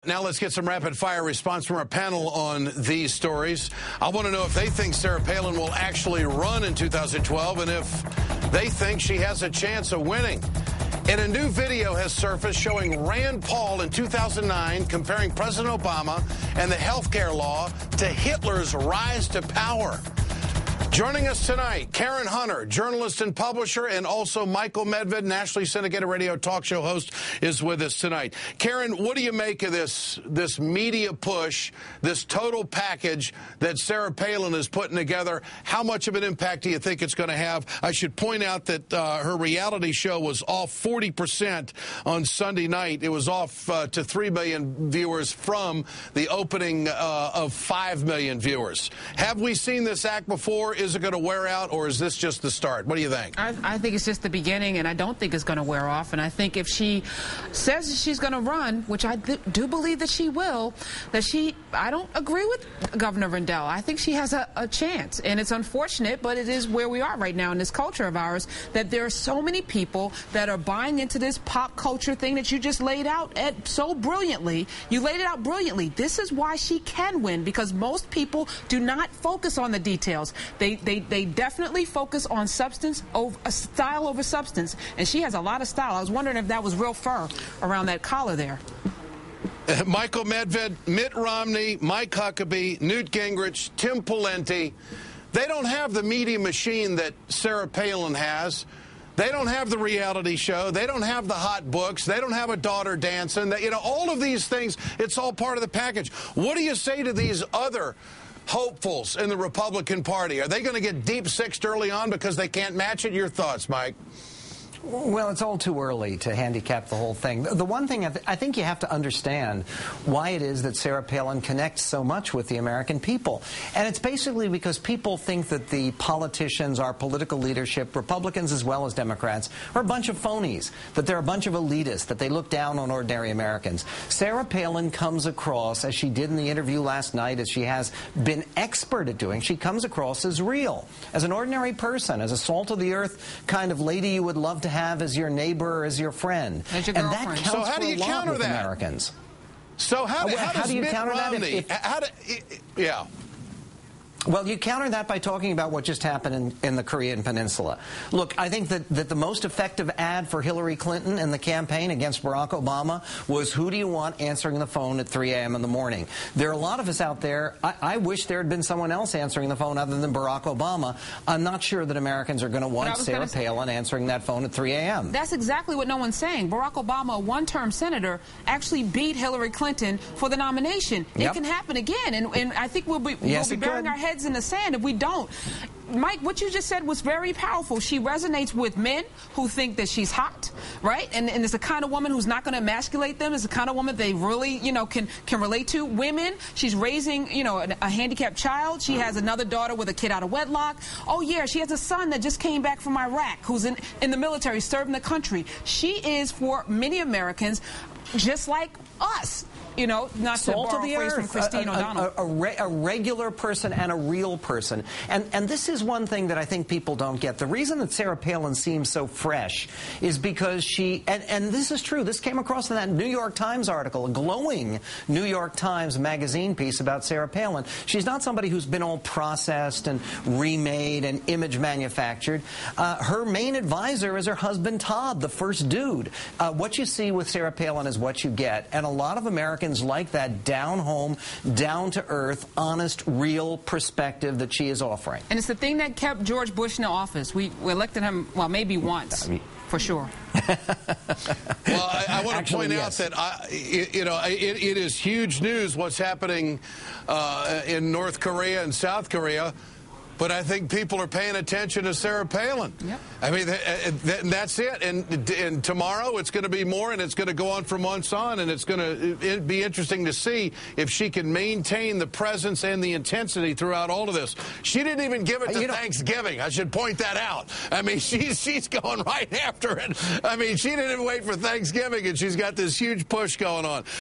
Now let's get some rapid-fire response from our panel on these stories. I want to know if they think Sarah Palin will actually run in 2012 and if they think she has a chance of winning. And a new video has surfaced showing Rand Paul in 2009 comparing President Obama and the health care law to Hitler's rise to power. Joining us tonight, Karen Hunter, journalist and publisher, and also Michael Medved, nationally syndicated radio talk show host, is with us tonight. Karen, what do you make of this media push, this total package that Sarah Palin is putting together? How much of an impact do you think it's going to have? I should point out that her reality show was off 40% on Sunday night. It was off to 3 million viewers from the opening of 5 million viewers. Have we seen this act before? Is it going to wear out, or is this just the start? What do you think? I think it's just the beginning, and I don't think it's going to wear off. And I think if she says she's going to run, which I do believe that she will, I don't agree with Governor Rendell. I think she has a chance, and it's unfortunate, but it is where we are right now in this culture of ours, that there are so many people that are buying into this pop culture thing that you just laid out so brilliantly. You laid it out brilliantly. This is why she can win, because most people do not focus on the details. They definitely focus on substance over style over substance, and she has a lot of style. I was wondering if that was real fur around that collar there. Michael Medved, Mitt Romney, Mike Huckabee, Newt Gingrich, Tim Pawlenty, they don't have the media machine that Sarah Palin has. They don't have the reality show. They don't have the hot books. They don't have a daughter dancing. All of these things, it's all part of the package. What do you say to these other hopefuls in the Republican Party? Are they going to get deep-sixed early on because they can't match it? Your thoughts, Mike? Well, it's all too early to handicap the whole thing. The one thing I think you have to understand why it is that Sarah Palin connects so much with the American people. And it's basically because people think that the politicians, our political leadership, Republicans as well as Democrats, are a bunch of phonies, that they're a bunch of elitists, that they look down on ordinary Americans. Sarah Palin comes across, as she did in the interview last night, as she has been expert at doing, she comes across as real, as an ordinary person, as a salt-of-the-earth kind of lady you would love to have as your neighbor or as your friend. As your and that girlfriend. counts So how for do you a lot counter with that? Americans. So how does do you Mitt counter Romney, that? Yeah. Well, you counter that by talking about what just happened in the Korean Peninsula. Look, I think that the most effective ad for Hillary Clinton in the campaign against Barack Obama was, who do you want answering the phone at 3 a.m. in the morning? There are a lot of us out there. I wish there had been someone else answering the phone other than Barack Obama. I'm not sure that Americans are going to want Sarah Palin answering that phone at 3 a.m. That's exactly what no one's saying. Barack Obama, a one-term senator, actually beat Hillary Clinton for the nomination. Yep. It can happen again, and I think we'll be burying our heads in the sand if we don't. Mike, what you just said was very powerful. She resonates with men who think that she's hot, right? And it's the kind of woman who's not going to emasculate them. It's the kind of woman they really, can relate to. Women, she's raising, a handicapped child. She has another daughter with a kid out of wedlock. Oh, yeah, she has a son that just came back from Iraq who's in the military serving the country. She is, for many Americans, just like us. Not to borrow a phrase from Christine O'Donnell. A regular person and a real person. And this is one thing that I think people don't get. The reason that Sarah Palin seems so fresh is because she, and this is true, this came across in that New York Times article, a glowing New York Times magazine piece about Sarah Palin. She's not somebody who's been all processed and remade and image manufactured. Her main advisor is her husband, Todd, the first dude. What you see with Sarah Palin is what you get. And a lot of Americans like that down-home, down-to-earth, honest, real perspective that she is offering. And it's the thing that kept George Bush in the office. We elected him, well, maybe once, for sure. Well, I want to point out that, it is huge news what's happening in North Korea and South Korea. But I think people are paying attention to Sarah Palin. Yep. I mean, that's it. And tomorrow it's going to be more, and it's going to go on for months on, and it's going to be interesting to see if she can maintain the presence and the intensity throughout all of this. She didn't even give it to Thanksgiving. I should point that out. I mean, she's going right after it. I mean, she didn't even wait for Thanksgiving, and she's got this huge push going on.